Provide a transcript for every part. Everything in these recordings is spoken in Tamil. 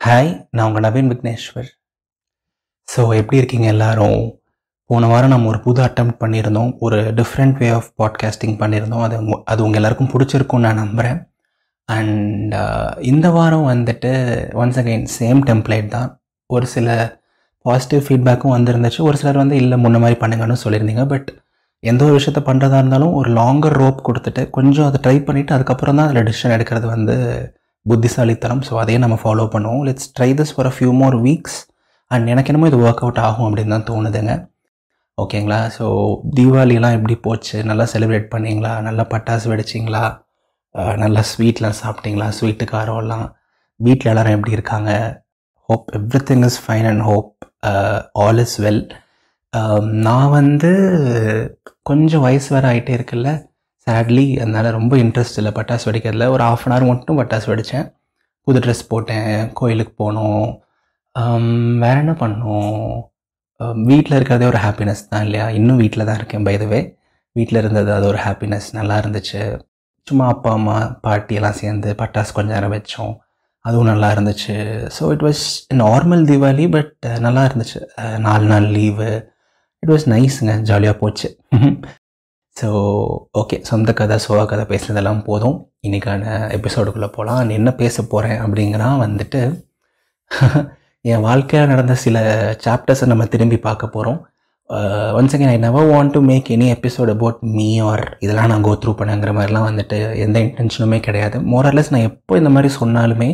ஹாய், நான் உங்கள் நவீன் விக்னேஸ்வர். ஸோ எப்படி இருக்கீங்க எல்லாரும்? போன வாரம் நம்ம ஒரு புது அட்டெம்ப்ட் பண்ணியிருந்தோம். ஒரு டிஃப்ரெண்ட் வே ஆஃப் பாட்காஸ்டிங் பண்ணியிருந்தோம். அது உங்கள் எல்லாருக்கும் பிடிச்சிருக்கும்னு நான் நம்புகிறேன். அண்ட் இந்த வாரம் வந்துட்டு ஒன்ஸ் அகெயின் சேம் டெம்ப்ளேட் தான். ஒரு சில பாசிட்டிவ் ஃபீட்பேக்கும் வந்துருந்துச்சு. ஒரு சிலர் வந்து இல்லை முன்ன மாதிரி பண்ணுங்கன்னு சொல்லியிருந்தீங்க. பட் எந்த ஒரு விஷயத்த பண்ணுறதா இருந்தாலும் ஒரு லாங்கர் ரோப் கொடுத்துட்டு கொஞ்சம் அதை ட்ரை பண்ணிவிட்டு அதுக்கப்புறம் தான் அதில் டிசிஷன் எடுக்கிறது வந்து புத்திசாலித்தனம். ஸோ அதையே நம்ம ஃபாலோ பண்ணுவோம். Let's try this for a few more weeks. And எனக்கு என்னமோ இது ஒர்க் அவுட் ஆகும் அப்படின்னு தான் தோணுதுங்க. ஓகேங்களா? ஸோ தீபாவளிலாம் எப்படி போச்சு? நல்லா செலிப்ரேட் பண்ணிங்களா? நல்லா பட்டாசு வெடிச்சிங்களா? நல்லா ஸ்வீட்லாம் சாப்பிட்டீங்களா? ஸ்வீட்டு காரம்லாம் வீட்டில் எல்லோரும் எப்படி இருக்காங்க? Hope every thing is fine and hope all is well. நான் வந்து கொஞ்சம் வயசு வேறு ஆகிட்டே இருக்குல்ல, சேட்லி. அதனால் ரொம்ப இன்ட்ரெஸ்ட் இல்லை பட்டாசு வெடிக்கிறதுல. ஒரு 1/2 அன் ஹவர் மட்டும் பட்டாசு வெடித்தேன். புது ட்ரெஸ் போட்டேன், கோயிலுக்கு போனோம். வேறு என்ன பண்ணோம்? வீட்டில் இருக்கிறதே ஒரு ஹாப்பினஸ் தான் இல்லையா? இன்னும் வீட்டில் தான் இருக்கேன் பை த வே. வீட்டில் இருந்தது அது ஒரு ஹாப்பினஸ், நல்லா இருந்துச்சு. சும்மா அப்பா அம்மா பாட்டியெல்லாம் சேர்ந்து பட்டாசு கொஞ்சம் நேரம் வச்சோம், அதுவும் நல்லா இருந்துச்சு. So it was normal Deepavali, but நல்லா இருந்துச்சு. 4 நாள் லீவு, இட் வாஸ் நைஸுங்க, ஜாலியாக போச்சு. ஸோ ஓகே, சொந்த கதை சோக கதை பேசுனதெல்லாம் போதும். இன்றைக்கான எபிசோடுக்குள்ளே போகலாம். என்ன பேச போகிறேன் அப்படிங்கிறா வந்துட்டு என் வாழ்க்கையில் நடந்த சில சாப்டர்ஸை நம்ம திரும்பி பார்க்க போகிறோம். Once again, I never want to make any episode about me or இதெல்லாம் நான் கோ த்ரூ பண்ணுங்கிற மாதிரிலாம் வந்துட்டு எந்த இன்டென்ஷனுமே கிடையாது. மோரலஸ் நான் எப்போ இந்த மாதிரி சொன்னாலுமே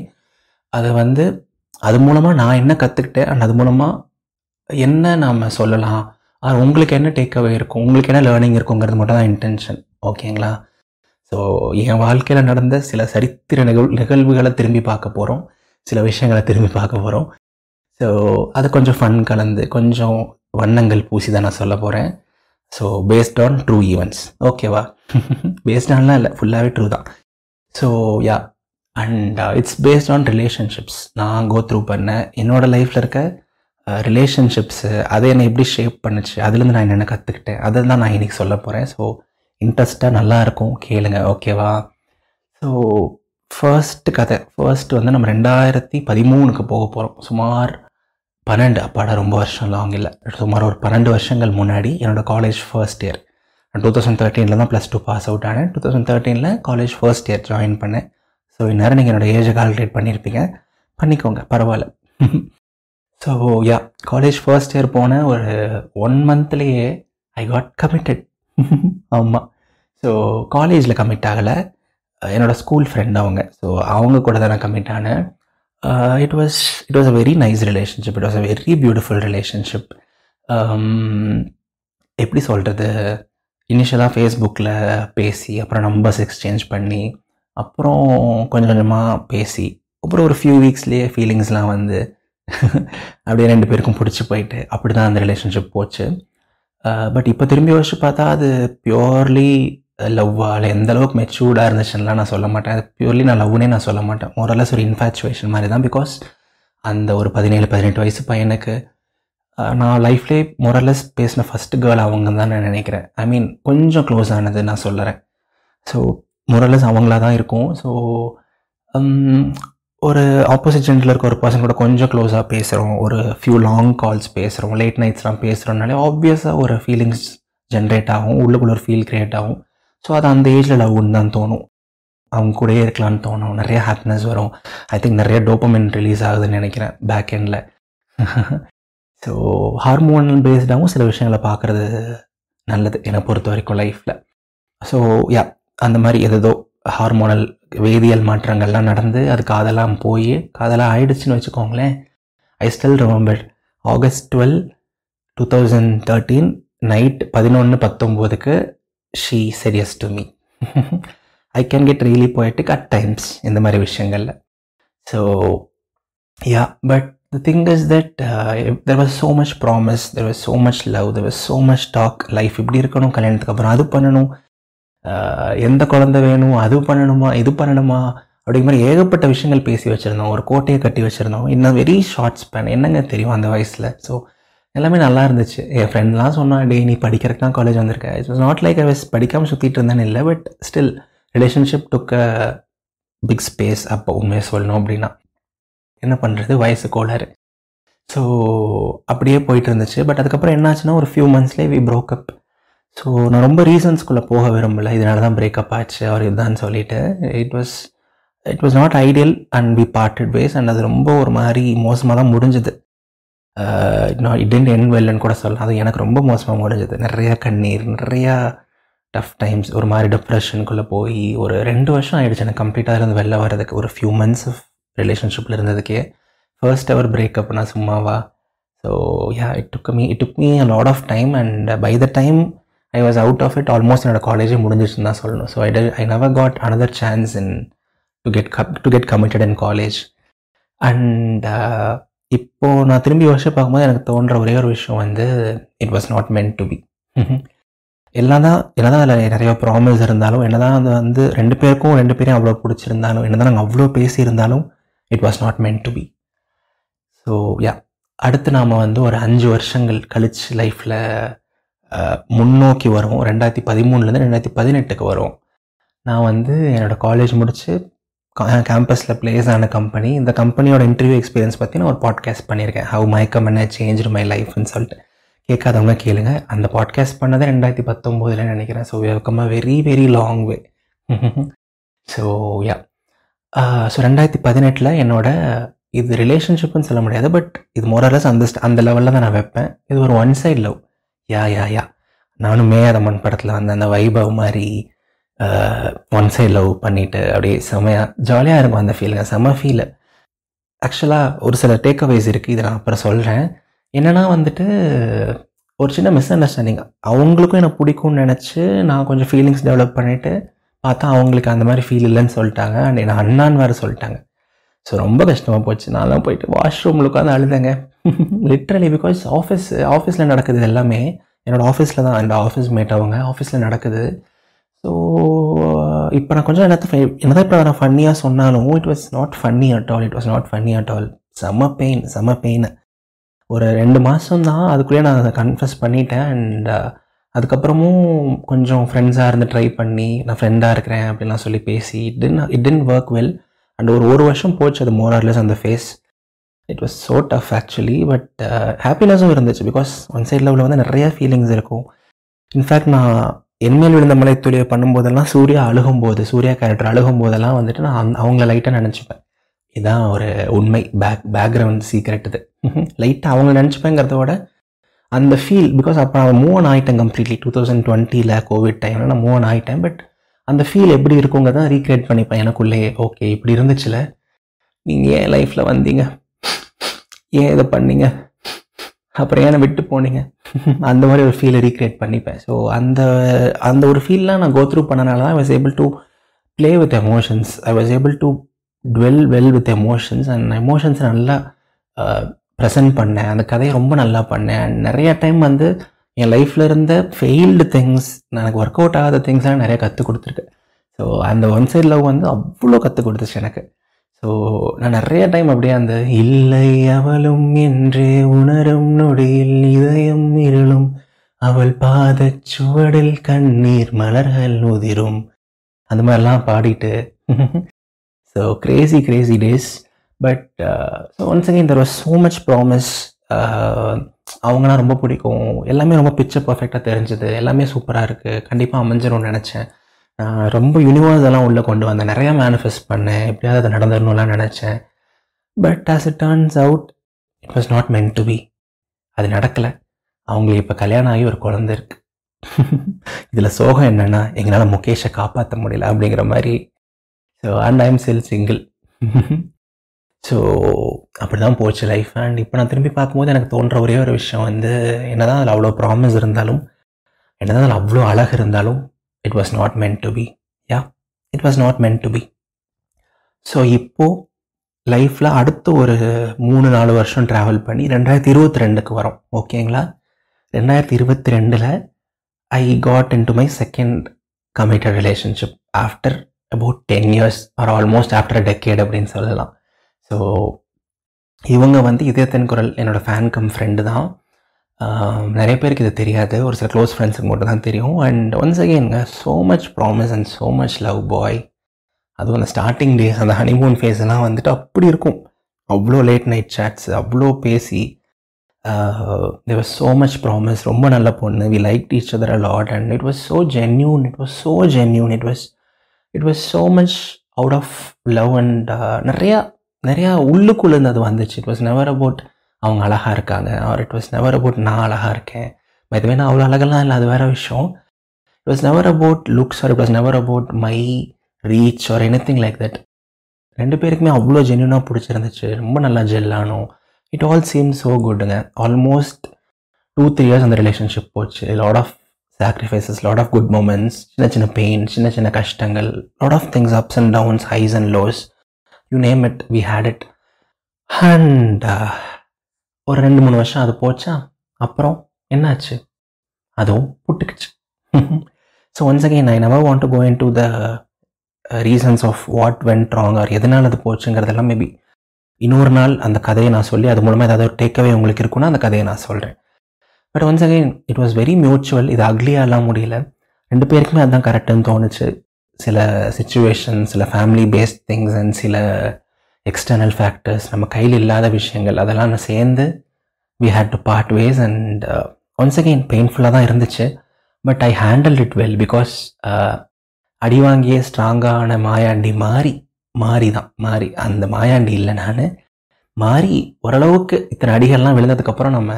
அதை வந்து அது மூலமாக நான் என்ன கற்றுக்கிட்டேன் அண்ட் அது மூலமாக என்ன நாம் சொல்லலாம், அது உங்களுக்கு என்ன டேக்அவே இருக்கும், உங்களுக்கு என்ன லேர்னிங் இருக்குங்கிறது மட்டும் தான் இன்டென்ஷன். ஓகேங்களா? ஸோ என் வாழ்க்கையில் நடந்த சில சரித்திர நிகழ்வுகளை திரும்பி பார்க்க போகிறோம், சில விஷயங்களை திரும்பி பார்க்க போகிறோம். ஸோ அது கொஞ்சம் ஃபன் கலந்து கொஞ்சம் வண்ணங்கள் பூசி தான் நான் சொல்ல போகிறேன். So based on true events. ஓகேவா? பேஸ்ட் ஆன்லாம் இல்லை, ஃபுல்லாகவே ட்ரூ தான். So yeah, and it's based on relationships. நான் கோ த்ரூ பண்ணேன் என்னோடய லைஃப்பில் இருக்க ரிலேஷன்ஷிப்ஸு, அதை என்னை எப்படி ஷேப் பண்ணுச்சு, அதுலேருந்து நான் என்னென்ன கற்றுக்கிட்டேன், அதை தான் நான் இன்றைக்கி சொல்ல போகிறேன். ஸோ இன்ட்ரெஸ்ட்டாக நல்லாயிருக்கும், கேளுங்க. ஓகேவா? ஸோ ஃபர்ஸ்ட் வந்து நம்ம 2013 போக போகிறோம். சுமார் 12, அப்பாடா ரொம்ப வருஷம் லாங் இல்லை, சுமார் ஒரு 12 வருஷங்கள் முன்னாடி என்னோடய காலேஜ் ஃபர்ஸ்ட் இயர். 2013 தான் +2 பாஸ் அவுட் ஆனேன். 2013 காலேஜ் ஃபர்ஸ்ட் இயர் ஜாயின் பண்ணேன். ஸோ இந்நேரம் நீங்கள் என்னோடய ஏஜை கால்குலேட் பண்ணியிருப்பீங்க, பண்ணிக்கோங்க, பரவாயில்ல. So yeah, college first year போன ஒரு 1 மந்த்லேயே ஐ காட் கமிட்டட். ஆமாம். ஸோ காலேஜில் கமிட் ஆகலை, என்னோடய ஸ்கூல் ஃப்ரெண்ட் அவங்க கூட தான் நான் கமிட் ஆனேன். It was a very nice relationship. It was a very beautiful relationship. எப்படி சொல்கிறது, இனிஷியலாக ஃபேஸ்புக்கில் பேசி அப்புறம் நம்பர்ஸ் எக்ஸ்சேஞ்ச் பண்ணி அப்புறம் கொஞ்சம் கொஞ்சமாக பேசி அப்புறம் ஒரு ஃபியூ வீக்ஸ்லேயே ஃபீலிங்ஸ்லாம் வந்து அப்படியே 2 பேருக்கும் பிடிச்சி போயிட்டு அப்படி தான் அந்த ரிலேஷன்ஷிப் போச்சு. பட் இப்போ திரும்பி யோசிச்சு பார்த்தா அது பியோர்லி லவ்வால் எந்த அளவுக்கு மெச்சூர்டாக இருந்துச்சுன்னா நான் சொல்ல மாட்டேன். அது பியூர்லி நான் லவ்னே நான் சொல்ல மாட்டேன். மோரலஸ் ஒரு இன்ஃபேச்சுவேஷன் மாதிரி தான். பிகாஸ் அந்த ஒரு 17-18 வயசு பையனுக்கு நான் லைஃப்லேயே மோரலஸ் பேசின ஃபஸ்ட்டு கேர்ள் அவங்க தான் நான் நினைக்கிறேன். ஐ மீன் கொஞ்சம் க்ளோஸ் ஆனது நான் சொல்லுறேன். ஸோ மோரலஸ் அவங்களா தான் இருக்கும். ஸோ ஒரு ஆப்போசிட் ஜெண்டரில் இருக்க ஒரு பர்சன் கூட கொஞ்சம் க்ளோஸாக பேசுகிறோம், ஒரு ஃபியூ லாங் கால்ஸ் பேசுகிறோம், லேட் நைட்ஸ்லாம் பேசுகிறோம்னாலே ஆப்வியஸாக ஒரு ஃபீலிங்ஸ் ஜென்ரேட் ஆகும், உள்ளுக்குள்ள ஒரு ஃபீல் க்ரியேட் ஆகும். ஸோ அது அந்த ஏஜில் லவ்னு தான் தோணும், அவங்க கூடயே இருக்கலான்னு தோணும், நிறைய ஹாப்பினஸ் வரும். ஐ திங்க் நிறைய டோபமைன் ரிலீஸ் ஆகுதுன்னு நினைக்கிறேன் பேக் எண்டில். ஸோ ஹார்மோனல் பேஸ்டாகவும் சில விஷயங்களை பார்க்குறது நல்லது என்னை பொறுத்த வரைக்கும் லைஃப்பில். ஸோ யா, அந்த மாதிரி ஏதோ ஹார்மோனல் வேதியியல் மாற்றங்கள்லாம் நடந்து அது காதெல்லாம் போய் காதெல்லாம் ஆயிடுச்சுன்னு வச்சுக்கோங்களேன். I still remember August 12, 2013 night 11:19 she said yes to me. I can get really poetic at times இந்த மாதிரி விஷயங்களில். So yeah, but the thing is that there was so much promise, there was so much love, there was so much talk. Life இப்படி இருக்கணும், கல்யாணத்துக்கு அப்புறம் அது பண்ணணும், எந்த குழந்தை வேணும், அது பண்ணணுமா, இது பண்ணணுமா, அப்படிங்கிற மாதிரி ஏகப்பட்ட விஷயங்கள் பேசி வச்சுருந்தோம். ஒரு கோட்டையை கட்டி வச்சுருந்தோம். இன்னும் வெரி ஷார்ட் ஸ்பேன், என்னங்க தெரியும் அந்த வயசில். ஸோ எல்லாமே நல்லா இருந்துச்சு. என் ஃப்ரெண்ட்லாம் சொன்னான், டே நீ படிக்கிறதுக்கு தான் காலேஜ் வந்திருக்கேன். It's not like I was படிக்காமல் சுற்றிட்டு இருந்தேன்னு இல்லை, but still relationship took a big space அப்போ உண்மையை சொல்லணும் அப்படின்னா. என்ன பண்ணுறது, வயசு கோளாறு. ஸோ அப்படியே போயிட்டு இருந்துச்சு. பட் அதுக்கப்புறம் என்னாச்சுன்னா ஒரு ஃபியூ மந்த்ஸ்லேயே வி ப்ரோக்கப். ஸோ நான் ரொம்ப ரீசன்ஸ்குள்ளே போக விரும்பலை, இதனால தான் பிரேக்கப் ஆச்சு அவர் இதுதான் சொல்லிட்டு. It was not ideal and we parted ways. And அது ரொம்ப ஒரு மாதிரி மோசமாக தான் முடிஞ்சுது. இட் டென்ட் எண்ட் வெல்னு கூட சொல்லலாம். அது எனக்கு ரொம்ப மோசமாக முடிஞ்சது. நிறையா கண்ணீர், நிறையா டஃப் டைம்ஸ், ஒரு மாதிரி டிப்ரெஷனுக்குள்ளே போய் ஒரு 2 வருஷம் ஆகிடுச்சு எனக்கு கம்ப்ளீட்டாக இருந்து வெளில வர்றதுக்கு. ஒரு ஃபியூ மந்த்ஸ் ஆஃப் ரிலேஷன்ஷிப்பில் இருந்ததுக்கே ஃபர்ஸ்ட் எவர் பிரேக்கப் நான் சும்மாவா. So yeah, it took me a lot of time. And by the time I was out of it, almost என்னோட காலேஜே முடிஞ்சிச்சுன்னு தான் சொல்லணும். So I never got another chance to get committed in college. And இப்போது நான் திரும்பி யோசிச்சு பார்க்கும்போது எனக்கு தோன்ற ஒரே ஒரு விஷயம் வந்து it was not meant to be. என்னதான் அதில் நிறைய ப்ராமிஸ் இருந்தாலும், என்னதான் அது வந்து ரெண்டு பேரையும் அவ்வளோ பிடிச்சிருந்தாலும், என்னதான் நாங்கள் அவ்வளோ பேசியிருந்தாலும், it was not meant to be. So yeah, அடுத்து நாம் வந்து ஒரு 5 வருஷங்கள் கழிச்சு லைஃப்பில் முன்னோக்கி வரும். 2013 2018 வரும். நான் வந்து என்னோடய காலேஜ் முடித்து கேம்பஸில் பிளேஸ் ஆன கம்பெனி, இந்த கம்பெனியோட இன்டர்வியூ எக்ஸ்பீரியன்ஸ் பற்றி நான் ஒரு பாட்காஸ்ட் பண்ணியிருக்கேன், ஹவ் மைக்கம் என்ன சேஞ்ச் மை லைஃப்னு சொல்லிட்டு. கேட்காதவங்க கேளுங்க. அந்த பாட்காஸ்ட் பண்ணதை 2019 நினைக்கிறேன். So we have come a very very long way. So yeah, so 2018 என்னோட இது ரிலேஷன்ஷிப்னு சொல்ல முடியாது, பட் இது மோரலஸ் அந்த லெவலில் தான் நான் வைப்பேன். இது ஒரு ஒன் சைட் லவ். யா நானும் மேயாதம்மன் படத்தில் வந்து அந்த வைபவ் மாதிரி ஒன் சைட் லவ் பண்ணிவிட்டு அப்படியே செமையாக ஜாலியாக இருக்கும் அந்த ஃபீலுங்க, செம்ம ஃபீலு. ஆக்சுவலாக ஒரு சில டேக்அவேஸ் இருக்குது, இதை நான் அப்புறம் சொல்கிறேன். என்னென்னா வந்துட்டு ஒரு சின்ன மிஸ் அண்டர்ஸ்டாண்டிங். அவங்களுக்கும் எனக்கு பிடிக்கும்னு நினச்சி நான் கொஞ்சம் ஃபீலிங்ஸ் டெவலப் பண்ணிவிட்டு பார்த்தா அவங்களுக்கு அந்த மாதிரி ஃபீல் இல்லைன்னு சொல்லிட்டாங்க. அண்ட் என்னை அண்ணான்னு வேறு சொல்லிட்டாங்க. ஸோ ரொம்ப கஷ்டமாக போச்சு. நான்லாம் போயிட்டு வாஷ்ரூமில் உட்காந்து அழுதேங்க லிட்ரலி. பிகாஸ் ஆஃபீஸில் நடக்குது எல்லாமே. என்னோடய ஆஃபீஸில் தான், என்னோடய ஆஃபீஸ் மேட் அவங்க ஆஃபீஸில் நடக்குது. ஸோ இப்போ நான் கொஞ்சம் என்னதான் இப்போ நான் ஃபன்னியாக சொன்னாலும் it was not funny at all. செம்ம பெயின். ஒரு 2 மாதம் தான் அதுக்குள்ளேயே நான் அதை கன்ஃபஸ் பண்ணிட்டேன். அண்ட் அதுக்கப்புறமும் கொஞ்சம் ஃப்ரெண்ட்ஸாக இருந்து ட்ரை பண்ணி நான் ஃப்ரெண்டாக இருக்கிறேன் அப்படின்லாம் சொல்லி பேசி it didn't work well. And ஒரு வருஷம் போச்சு அது மோரார்லெஸ் அந்த phase. It was so tough actually. But ஹாப்பினஸும் இருந்துச்சு. பிகாஸ் ஒன் சைட் லெவலில் வந்து நிறையா ஃபீலிங்ஸ் இருக்கும். இன்ஃபேக்ட் நான் என்மேல் விழுந்த மலை துளியை பண்ணும்போதெல்லாம் சூர்யா கேரக்டர் அழுகும்போதெல்லாம் வந்துட்டு நான் அவங்கள லைட்டாக நினச்சிப்பேன். இதுதான் ஒரு உண்மை பேக்ரவுண்ட் சீக்ரெட். இது லைட்டாக அவங்க நினச்சிப்பேங்கிறத விட அந்த ஃபீல். பிகாஸ் அப்போ நான் மூவ் ஆன் ஆகிட்டேன் கம்ப்ளீட்லி. 2020 கோவிட் டைமில் நான் மூவ் ஆன் ஆகிட்டேன். பட் அந்த ஃபீல் எப்படி இருக்குங்கிறத நான் ரீக்ரியேட் பண்ணிப்பேன் எனக்குள்ளேயே. ஓகே, இப்படி இருந்துச்சுல, நீங்கள் ஏன் லைஃப்பில் வந்தீங்க, ஏன் இதை பண்ணீங்க, அப்புறம் ஏன் விட்டு போனீங்க, அந்த மாதிரி ஒரு ஃபீலை ரீக்ரியேட் பண்ணிப்பேன். ஸோ அந்த ஒரு ஃபீல்லாம் நான் கோ த்ரூ பண்ணனால தான் I was able to play with emotions. I was able to dwell well with emotions. And எமோஷன்ஸை நல்லா ப்ரெசென்ட் பண்ணேன். அந்த கதையை ரொம்ப நல்லா பண்ணேன். அண்ட் நிறையா டைம் வந்து என் லைஃப்பில் இருந்த ஃபெயில்டு திங்ஸ், எனக்கு ஒர்க் அவுட் ஆகாத திங்ஸ்லாம் நிறையா கற்றுக் கொடுத்துருக்கு. ஸோ அந்த ஒன் சைட் லவ் வந்து அவ்வளோ கற்றுக் கொடுத்துச்சு எனக்கு. ஸோ நான் நிறைய டைம் அப்படியே அந்த இல்லை அவளும் என்றே உணரும் நொடியில் இதயம் இருளும் அவள் பாதச்சுவடில் கண்ணீர் மலர்கள் உதிரும் அந்த மாதிரிலாம் பாடிட்டு so crazy days. But so once again there was so much promise. அவங்களாம் ரொம்ப பிடிக்கும், எல்லாமே ரொம்ப பிக்சர் பர்ஃபெக்டாக தெரிஞ்சது, எல்லாமே சூப்பராக இருக்குது, கண்டிப்பாக அமைஞ்சிரும்னு நினச்சேன். ரொம்ப யூனிவர்ஸெல்லாம் உள்ளே கொண்டு வந்தேன், நிறையா மேனிஃபெஸ்ட் பண்ணேன், எப்படியாவது அதை நடந்துடணும்லாம் நினச்சேன். But as it turns out it was not meant to be. அது நடக்கலை. அவங்களுக்கு இப்போ கல்யாணம் ஆகி ஒரு குழந்தை இருக்குது. இதில் சோகம் என்னென்னா எங்களால் முகேஷை காப்பாற்ற முடியல அப்படிங்கிற மாதிரி. So and I am still single. So அப்படி தான் போச்சு லைஃப். அண்ட் இப்போ நான் திரும்பி பார்க்கும்போது எனக்கு தோன்ற ஒரே ஒரு விஷயம் வந்து, என்ன தான் அதில் அவ்வளோ ப்ராமிஸ் இருந்தாலும், என்ன தான் அதில் அவ்வளோ அழகு இருந்தாலும், it was not meant to be. It was not meant to be. So இப்போது லைஃப்பில் அடுத்து ஒரு 3-4 வருஷம் ட்ராவல் பண்ணி 2022 வரோம். ஓகேங்களா? 2022 I got in to my second committed relationship after about 10 years or almost after a decade அப்படின்னு சொல்லலாம். ஸோ இவங்க வந்து இதயத்தின் குரல் என்னோடய ஃபேன் கம் ஃப்ரெண்டு தான். நிறைய பேருக்கு இது தெரியாது, ஒரு சில க்ளோஸ் ஃப்ரெண்ட்ஸுக்கு மட்டும் தான் தெரியும். அண்ட் ஒன்ஸ் அகெயின்ங்க so much promise and so much love boy. அதுவும் அந்த ஸ்டார்டிங் டேஸ், அந்த ஹனிமூன் ஃபேஸ் எல்லாம் வந்துட்டு அப்படி இருக்கும். அவ்வளோ லேட் நைட் சாட்ஸ், அவ்வளோ பேசி, there was so much promise. ரொம்ப நல்ல பொண்ணு. We liked each other a lot and it was so genuine. It was so much out of love and நிறையா உள்ளுக்குள்ளேருந்து அது வந்துச்சு. It was never about அவங்க அழகாக இருக்காங்க, or it was never about நான் அழகாக இருக்கேன். பைதவே நான் அவ்வளோ அழகெல்லாம் இல்லை, அது வேறு விஷயம். It was never about looks or it was never about my reach or anything like that. ரெண்டு பேருக்குமே அவ்வளோ ஜென்யூனாக பிடிச்சிருந்துச்சு. ரொம்ப நல்லா ஜெல்லானோம். இட் ஆல் சீம் ஸோ குட்டுங்க. ஆல்மோஸ்ட் 2-3 years அந்த ரிலேஷன்ஷிப் போச்சு. Lot of sacrifices, lot of good moments, சின்ன சின்ன பெயின், சின்ன சின்ன கஷ்டங்கள், lot of things, ups and downs, highs and lows, you name it, we had it. And ஒரு 2-3 வருஷம் அது போச்சா. அப்புறம் என்னாச்சு, அதுவும் புட்டுக்குச்சு. So once again I never want to go into the reasons of what went wrong or எதனால் அது போச்சுங்கிறதெல்லாம் மேபி இன்னொரு நாள் அந்த கதையை நான் சொல்லி அது மூலமாக ஏதாவது ஒரு டேக்அவே உங்களுக்கு இருக்குன்னா அந்த கதையை நான் சொல்கிறேன். But once again it was very mutual. இது அக்லியாலாம் முடியல, ரெண்டு பேருக்குமே அதுதான் கரெக்டுன்னு தோணுச்சு. சில சிச்சுவேஷன், சில ஃபேமிலி பேஸ்ட் திங்ஸ் அண்ட் சில எக்ஸ்டர்னல் ஃபேக்டர்ஸ், நம்ம கையில் இல்லாத விஷயங்கள், அதெல்லாம் நான் சேர்ந்து we had to part ways and once again பெயின்ஃபுல்லாக தான் இருந்துச்சு. But I handle it well because அடி வாங்கியே ஸ்ட்ராங்கான மாயாண்டி மாறி அந்த மாயாண்டி இல்லை, நான் மாறி ஓரளவுக்கு இத்தனை அடிகள்லாம் விழுந்ததுக்கப்புறம் நம்ம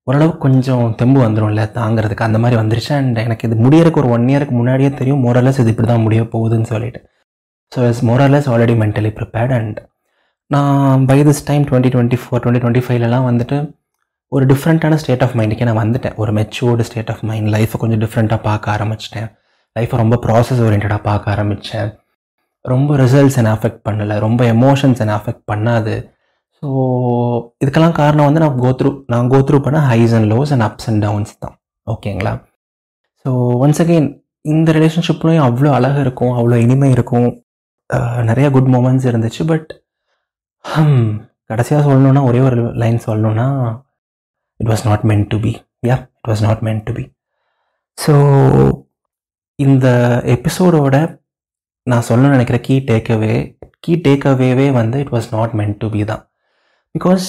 ஓரளவுக்கு கொஞ்சம் தெம்பு வந்துடும்ல தாங்கிறதுக்கு, அந்த மாதிரி வந்துருச்சு. அண்ட் எனக்கு இது முடியறதுக்கு ஒரு 1 yearக்கு முன்னாடியே தெரியும் மோரலஸ் இது இப்படி தான் முடிய போகுதுன்னு சொல்லிட்டு. So it's மோரலஸ் already mentally prepared. And நான் பை திஸ் டைம் 2024-2025 வந்துட்டு ஒரு டிஃப்ரெண்ட்டான ஸ்டேட் ஆஃப் மைண்டுக்கே நான் வந்துட்டேன். ஒரு மெச்சூர்டு ஸ்டேட் ஆஃப் மைண்ட். லைஃப்பை கொஞ்சம் டிஃப்ரெண்ட்டாக பார்க்க ஆரம்பிச்சிட்டேன். லைஃப்பை ரொம்ப ப்ராசஸ் ஓரியன்டாக பார்க்க ஆரம்பித்தேன். ரொம்ப ரிசல்ட்ஸ் என்னை அஃபெக்ட் பண்ணலை, ரொம்ப எமோஷன்ஸ் என்னை அஃபெக்ட் பண்ணாது. ஸோ இதுக்கெல்லாம் காரணம் வந்து நான் கோத்ரூ பண்ண highs and lows and ups and downs தான். ஓகேங்களா? ஸோ ஒன்ஸ் அகெயின் இந்த ரிலேஷன்ஷிப்லையும் அவ்வளோ அழகு இருக்கும், அவ்வளோ இனிமை இருக்கும், நிறைய குட் மூமெண்ட்ஸ் இருந்துச்சு. பட் கடைசியாக சொல்லணுன்னா, ஒரே ஒரு லைன் சொல்லணுன்னா, it was not meant to be. Yeah, it was not meant to be. So இந்த எபிசோடோட நான் சொல்ல நினைக்கிற கீ டேக்அவேவே வந்து it was not meant to be தான். பிகாஸ்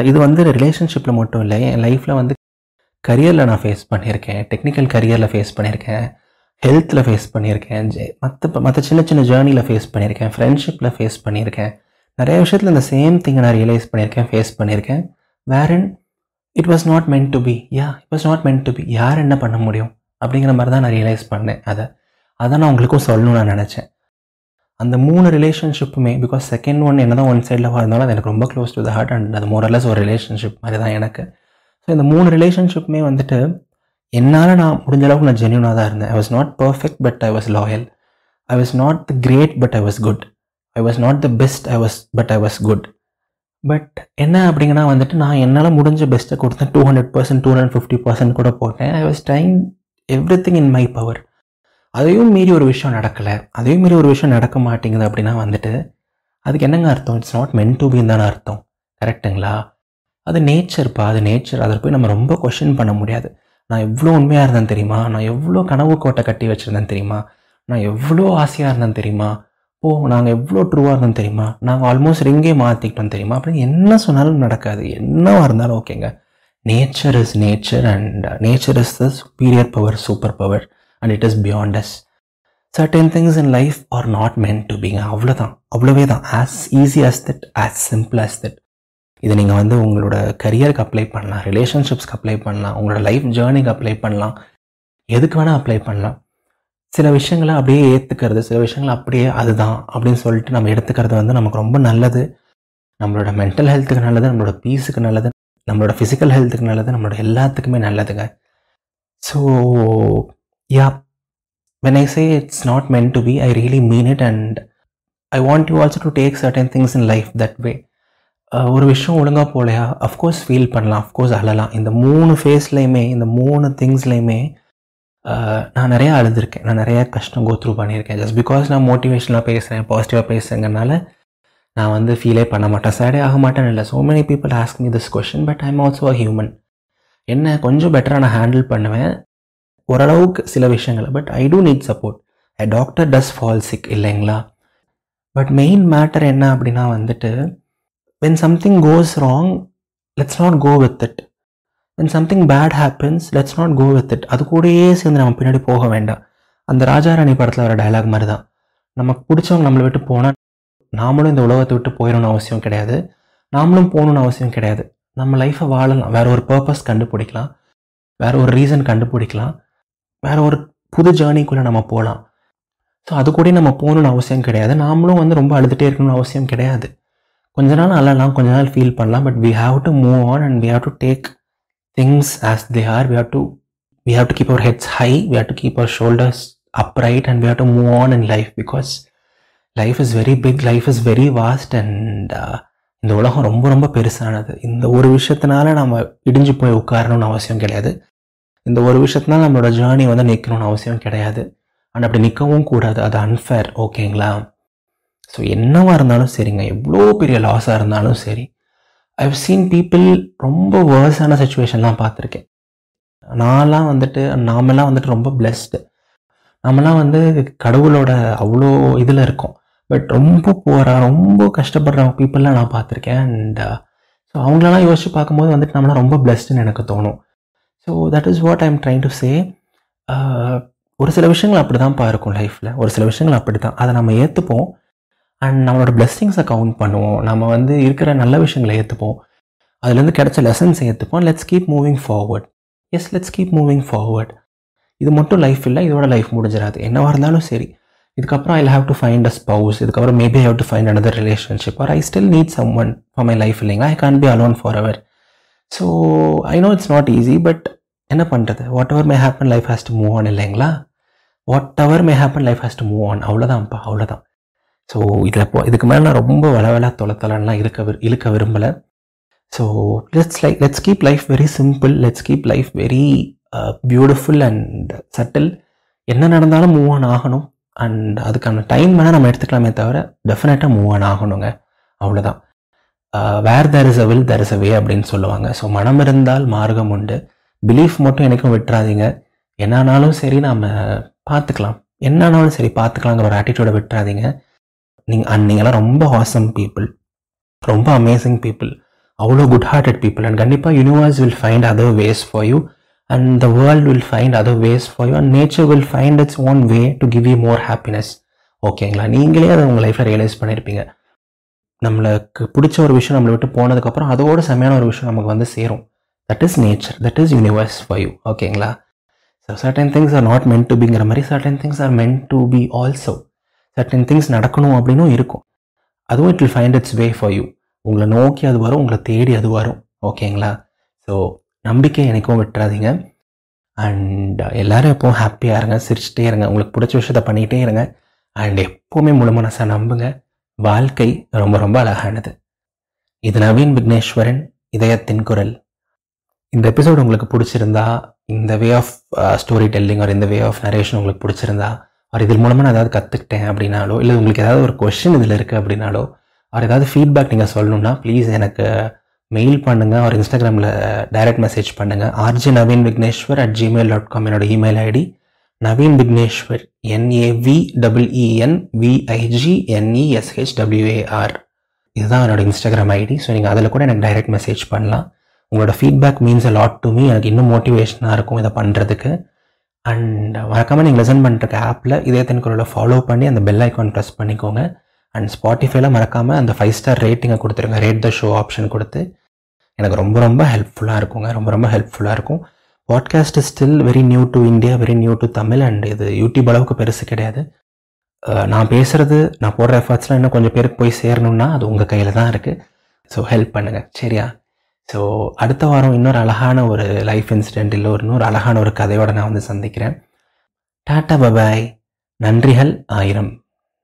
இது வந்து ரிலேஷன்ஷிப்பில் மட்டும் இல்லை, என் லைஃப்பில் வந்து கரியரில் நான் ஃபேஸ் பண்ணியிருக்கேன், டெக்னிக்கல் கரியரில் ஃபேஸ் பண்ணியிருக்கேன், ஹெல்த்தில் ஃபேஸ் பண்ணியிருக்கேன், மற்ற சின்ன சின்ன ஜேர்னியில் ஃபேஸ் பண்ணியிருக்கேன், ஃப்ரெண்ட்ஷிப்பில் ஃபேஸ் பண்ணியிருக்கேன். நிறைய விஷயத்தில் இந்த சேம் திங்கை நான் ரியலைஸ் பண்ணியிருக்கேன், ஃபேஸ் பண்ணியிருக்கேன். வேறன் it was not meant to be. It was not meant to be. யார் என்ன பண்ண முடியும் அப்படிங்கிற மாதிரி தான் நான் ரியலைஸ் பண்ணேன். அதை நான் உங்களுக்கும் சொல்லணும்னு நான் நினச்சேன். அந்த 3 ரிலேஷன்ஷிப்புமே, பிகாஸ் செகண்ட் ஒன் என்ன தான் ஒன் சைடில் இருந்தாலும் அது எனக்கு ரொம்ப close to the heart and அது மோரலஸ் ஒரு ரிலேஷன்ஷிப் மாதிரி தான் எனக்கு. ஸோ இந்த 3 ரிலேஷன்ஷிப்புமே வந்துட்டு என்னால் நான் முடிஞ்ச அளவுக்கு நான் ஜென்யூனாக தான் இருந்தேன். I was not perfect but I was loyal. I was not the great but I was good. I was not the best but I was good. But என்ன அப்படிங்கன்னா வந்துட்டு நான் என்னால் முடிஞ்ச பெஸ்ட்டை கொடுத்தேன். 200%, 250% கூட போட்டேன். I was trying every thing in my power. அதையும் மீறி ஒரு விஷயம் நடக்கலை, அதையும் மீறி ஒரு விஷயம் நடக்க மாட்டேங்குது அப்படின்னா வந்துட்டு அதுக்கு என்னங்க அர்த்தம்? இட்ஸ் நாட் மென்ட் டு பின்னு தானே அர்த்தம். கரெக்டுங்களா? அது நேச்சர்ப்பா, அது நேச்சர். அதை போய் நம்ம ரொம்ப கொஷின் பண்ண முடியாது. நான் எவ்வளோ உண்மையாக இருந்தேன் தெரியுமா, நான் எவ்வளோ கனவு கோட்டை கட்டி வச்சுருந்தேன் தெரியுமா, நான் எவ்வளோ ஆசையாக இருந்தேன் தெரியுமா, நாங்கள் எவ்வளோ ட்ரூவாக இருந்தோம் தெரியுமா, நாங்கள் ஆல்மோஸ்ட் ரிங்கே மாற்றிக்கிட்டோம் தெரியுமா அப்படின்னு என்ன சொன்னாலும் நடக்காது. என்னவா இருந்தாலும் ஓகேங்க. Nature is nature and nature is the superior power, super power and it is beyond us. Certain things in life are not meant to பீங்க. அவ்வளோதான், அவ்வளவே தான். As easy as that, as simple as that. இதை நீங்கள் வந்து உங்களோட கரியருக்கு அப்ளை பண்ணலாம், ரிலேஷன்ஷிப்ஸ்க்கு அப்ளை பண்ணலாம், உங்களோட லைஃப் ஜேர்னிக்கு அப்ளை பண்ணலாம், எதுக்கு வேணால் அப்ளை பண்ணலாம். சில விஷயங்களை அப்படியே ஏற்றுக்கிறது, சில விஷயங்களை அப்படியே அதுதான் அப்படின்னு சொல்லிட்டு நம்ம எடுத்துக்கிறது வந்து நமக்கு ரொம்ப நல்லது. நம்மளோட மென்டல் ஹெல்த்துக்கு நல்லது, நம்மளோட பீஸுக்கு நல்லது, நம்மளோட ஃபிசிக்கல் ஹெல்த்துக்கு நல்லது, நம்மளோட எல்லாத்துக்குமே நல்லதுங்க. So when I say it's not meant to be, I really mean it and I want you also to take certain things in life that way. ஒரு விஷயம் ஒழுங்காக போலையா, அஃப்கோர்ஸ் ஃபீல் பண்ணலாம், அஃப்கோர்ஸ் அழலாம். இந்த 3 ஃபேஸ்லையுமே, இந்த 3 திங்ஸ்லையுமே நான் நிறையா அழுதுருக்கேன், நான் நிறையா கஷ்டம் கோத்ரூ பண்ணியிருக்கேன். ஜஸ்ட் பிகாஸ் நான் மோட்டிவேஷனாக பேசுகிறேன், பாசிட்டிவாக பேசுகிறேங்கனால நான் வந்து ஃபீலே பண்ண மாட்டேன், சேடே ஆக மாட்டேன்னு இல்லை. So many people ask me this question, but I am also a human. என்ன கொஞ்சம் பெட்டராக நான் ஹேண்டில் பண்ணுவேன் ஓரளவுக்கு சில விஷயங்களை. But I do need support. A doctor does fall sick இல்லைங்களா? பட் மெயின் மேட்டர் என்ன அப்படின்னா வந்துட்டு, when something goes wrong, let's not go with it. when something bad happens, let's not go with it. அது கூடயே சேர்ந்து நம்ம பின்னாடி போக வேண்டாம். அந்த ராஜாராணி படத்தில் வர டயலாக் மாதிரி தான். நமக்கு பிடிச்சவங்க நம்மளை விட்டு போனால் நாமளும் இந்த உலகத்தை விட்டு போயிடணும்னு அவசியம் கிடையாது, நாமளும் போகணுன்னு அவசியம் கிடையாது. நம்ம லைஃப்பை வாழலாம், வேற ஒரு பர்பஸ் கண்டுபிடிக்கலாம், வேற ஒரு ரீசன் கண்டுபிடிக்கலாம், வேற ஒரு புது ஜேர்னிக்குள்ளே நம்ம போகலாம். ஸோ அது கூட நம்ம போகணுன்னு அவசியம் கிடையாது. நாமளும் வந்து ரொம்ப அழுதுகிட்டே இருக்கணும்னு அவசியம் கிடையாது. கொஞ்ச நாள் அழலாம், கொஞ்ச நாள் ஃபீல் பண்ணலாம். But we have to move on and we have to take things as they are. We have to keep our heads high, we have to keep our shoulders upright, and we have to move on in life, because life is very big, life is very vast, and இந்த உலகம் ரொம்ப ரொம்ப பெருசானது. இந்த ஒரு விஷயத்தினால நம்ம இடிஞ்சு போய் உட்காரணும்னு அவசியம் கிடையாது. இந்த ஒரு விஷயத்தினால நம்மளோட ஜேர்னி வந்து நிற்கணும்னு அவசியம் கிடையாது. அண்ட் அப்படி நிற்கவும் கூடாது, அது அன்ஃபேர். ஓகேங்களா? ஸோ என்னவாக இருந்தாலும் சரிங்க, எவ்வளோ பெரிய லாஸாக இருந்தாலும் சரி, ஐவ் சீன் பீப்புள் ரொம்ப வேர்ஸான சுச்சுவேஷன்லாம் பார்த்துருக்கேன். நாமெல்லாம் வந்துட்டு ரொம்ப பிளெஸ்டு. நம்மலாம் வந்து கடவுளோட அவ்வளோ இதில் இருக்கோம். பட் ரொம்ப புவராக ரொம்ப கஷ்டப்படுற பீப்புளெலாம் நான் பார்த்துருக்கேன். அண்ட் ஸோ அவங்களெல்லாம் யோசிச்சு பார்க்கும்போது வந்துட்டு நம்மளாம் ரொம்ப பிளெஸ்டுன்னு எனக்கு தோணும். So that is what I am trying to say. ஒரு சில விஷயங்கள் அப்படி தான்ப்பா இருக்கும் லைஃப்பில், ஒரு சில விஷயங்கள் அப்படி தான். அதை நம்ம ஏற்றுப்போம் அண்ட் நம்மளோட பிளெஸ்ஸிங்ஸை கவுண்ட் பண்ணுவோம். நம்ம வந்து இருக்கிற நல்ல விஷயங்களை ஏற்றுப்போம், அதுலேருந்து கிடைச்ச லெசன்ஸை ஏற்றுப்போம். Let's keep moving forward. Yes, let's keep moving forward. இது மட்டும் லைஃப் இல்லை, இதோட லைஃப் முடிஞ்சிடாது. என்னவாக இருந்தாலும் சரி, இதுக்கப்புறம் I have to find a spouse, இதுக்கப்புறம் maybe I have to find another relationship, or I still need someone for my life. இல்லைங்களா? I can't be alone forever. So I know it's not easy, but என்ன பண்ணுறது? Whatever may happen, life has to move on. இல்லைங்களா? Whatever may happen, life has to move on. அவ்வளோதான்ப்பா, அவ்வளோதான். ஸோ இதுக்கு மேலே நான் ரொம்ப வளவலா தொலைத்தலன்லாம் இழுக்க விரும்பலை. So let's keep life very simple, let's keep life very beautiful and subtle. என்ன நடந்தாலும் மூவ் ஆன் ஆகணும். அண்ட் அதுக்கான டைம் வேணால் நம்ம எடுத்துக்கலாமே தவிர டெஃபினட்டாக மூவ் ஆன் ஆகணுங்க. அவ்வளோதான். Where there is a will there is a way அப்படின்னு சொல்லுவாங்க. ஸோ மனம் இருந்தால் மார்க்கம் உண்டு. பிலீஃப் மட்டும் எனக்கும் விட்டுறாதீங்க. என்னானாலும் சரி நாம் பார்த்துக்கலாம், என்னானாலும் சரி பார்த்துக்கலாங்கிற ஒரு ஆட்டிடியூடை விட்டுறாதீங்க. நீங்களாம் ரொம்ப ஆசம் பீப்புள், ரொம்ப அமேசிங் பீப்புள், அவ்வளோ குட் ஹார்ட்டட் பீப்புள். அண்ட் கண்டிப்பாக universe will find other ways for you, and the world will find other ways for you, and nature will find its own way to give you more happiness. ஓகேங்களா? நீங்களே அதை உங்கள் லைஃப்பில் ரியலைஸ் பண்ணியிருப்பீங்க. நம்மளுக்கு பிடிச்ச ஒரு விஷயம் நம்மளை விட்டு போனதுக்கப்புறம் அதோட செமையான ஒரு விஷயம் நமக்கு வந்து சேரும். That is nature, that is universe for you. ஓகேங்களா? So certain things are not meant to பிங்கிற மாதிரி certain things are meant to be also. Certain things நடக்கணும் அப்படின்னும் இருக்கும், அதுவும் it will find its way for you. உங்களை நோக்கி அது வரும், உங்களை தேடி அது வரும். ஓகேங்களா? ஸோ நம்பிக்கை எனக்கும் விட்டுறாதீங்க. அண்ட் எல்லோரும் எப்போவும் ஹாப்பியாக இருங்க, சிரிச்சுட்டே இருங்க, உங்களுக்கு பிடிச்ச விஷயத்த பண்ணிக்கிட்டே இருங்க. அண்ட் எப்போவுமே முழு மனசாக நம்புங்க, வாழ்க்கை ரொம்ப ரொம்ப அழகானது. இது நவீன் விக்னேஸ்வரன், இதயத்தின் குரல். இந்த எபிசோடு உங்களுக்கு பிடிச்சிருந்தா, இந்த வே ஆஃப் ஸ்டோரி டெல்லிங் ஒரு இந்த வே ஆஃப் நரேஷன் உங்களுக்கு பிடிச்சிருந்தா, ஒரு இதில் மூலமாக நான் ஏதாவது கற்றுக்கிட்டேன் அப்படின்னாலோ, இல்லை உங்களுக்கு ஏதாவது ஒரு கொஸ்டின் இதில் இருக்குது அப்படின்னாலோ, அவர் ஏதாவது ஃபீட்பேக் நீங்கள் சொல்லணுன்னா ப்ளீஸ் எனக்கு மெயில் பண்ணுங்கள், ஒரு இன்ஸ்டாகிராமில் டைரக்ட் மெசேஜ் பண்ணுங்கள். rjnaveenvigneshwar@gmail.com என்னோட email ID. Naveen Vigneshwar, NAVEENVIGNESHWAR, இதுதான் என்னோட இன்ஸ்டாகிராம் ஐடி. ஸோ நீங்கள் அதில் கூட எனக்கு டைரக்ட் மெசேஜ் பண்ணலாம். உங்களோட feedback means a lot to me. எனக்கு இன்னும் மோட்டிவேஷனாக இருக்கும் இதை பண்ணுறதுக்கு. அண்ட் மறக்காமல் நீங்கள் லிசன் பண்ணுற ஆப்பில் இதயத்தின் குரலை ஃபாலோ பண்ணி அந்த பெல் ஐக்கான் ப்ரெஸ் பண்ணிக்கோங்க. அண்ட் ஸ்பாட்டிஃபைல மறக்காமல் அந்த 5 ஸ்டார் ரேட்டிங்கை கொடுத்துருங்க, ரேட் த ஷோ ஆப்ஷன் கொடுத்து. எனக்கு ரொம்ப ரொம்ப ஹெல்ப்ஃபுல்லாக இருக்குங்க, ரொம்ப ரொம்ப ஹெல்ப்ஃபுல்லாக இருக்கும். Podcast is still very new to India, very new to Tamil. And இது யூடியூப் அளவுக்கு பெருசு கிடையாது. நான் பேசுகிறது, நான் போடுற எஃபர்ட்ஸ்லாம் இன்னும் கொஞ்சம் பேருக்கு போய் சேரணும்னா அது உங்கள் கையில் தான் இருக்குது. ஸோ ஹெல்ப் பண்ணுங்கள், சரியா? ஸோ அடுத்த வாரம் இன்னொரு அழகான ஒரு லைஃப் இன்சிடென்ட் இல்லை இன்னொரு அழகான ஒரு கதையோடு நான் வந்து சந்திக்கிறேன். டாட்டா, பபாய், நன்றிகள் 1000.